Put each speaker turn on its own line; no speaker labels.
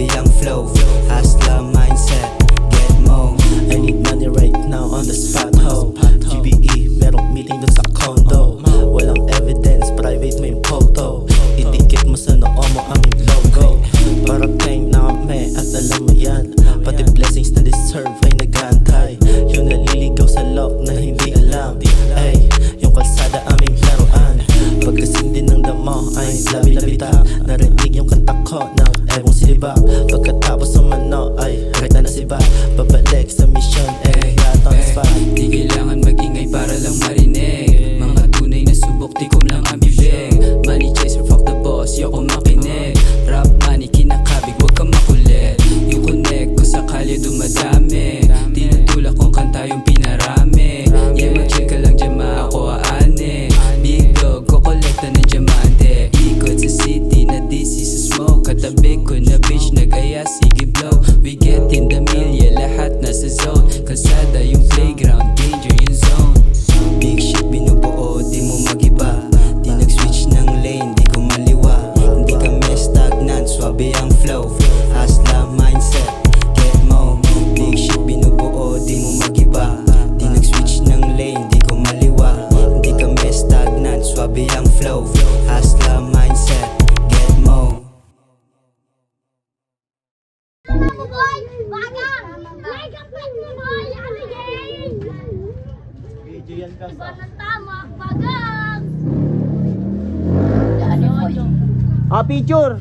swabe ang flow. Hustler mindset, get mo. I need money right now on the spot ho. GBE, merong meeting dun sa condo. Walang evidence, private mo yung photo. Idikit mo sa noo mo aming logo. Para kayong name at alam mo yan. Pati blessings na deserve ay nag-aantay. Yung naliligaw sa lock na hindi alam. Ay, yung kalsada aming laruan. Pagkasing din ng damo ay labi-labita. Narinig yung kanta ko ng ebong siliba. Pagkatapos ng mano ay rekta na siba. Babalik sa mission eh lahat on spot.
Di kailangan magingay para lang marinig. Mga tunay na subok di ko lang ang bibig. Money chaser fuck the boss, yoko makinig. Rap money kinakabig wag kang makulit. Yung connect ko sa kalye dumadami. Tinutulak kong kanta yung pinarami. Yeah mag-chill ka lang dyan ako aane. Big dog ko kolekta ng diamante. Ikot sa city na DC sa smoke. Katabi ko na bitch nag-aya sige blow. We get in the milya lahat nasa zone. Kalsada yung playground, danger yung zone.
Big shit binubuo, di mo magiba. Di nag-switch ng lane, di ko maliwa. Hindi kami stagnant, swabe ang flow. Hustler mindset, get mo. Big shit binubuo, di mo magiba. Di nag-switch ng lane, di ko maliwa. Hindi kami stagnant, swabe ang flow. Hustler mindset, get mo.
Iba ng tama, bagang!
Picture!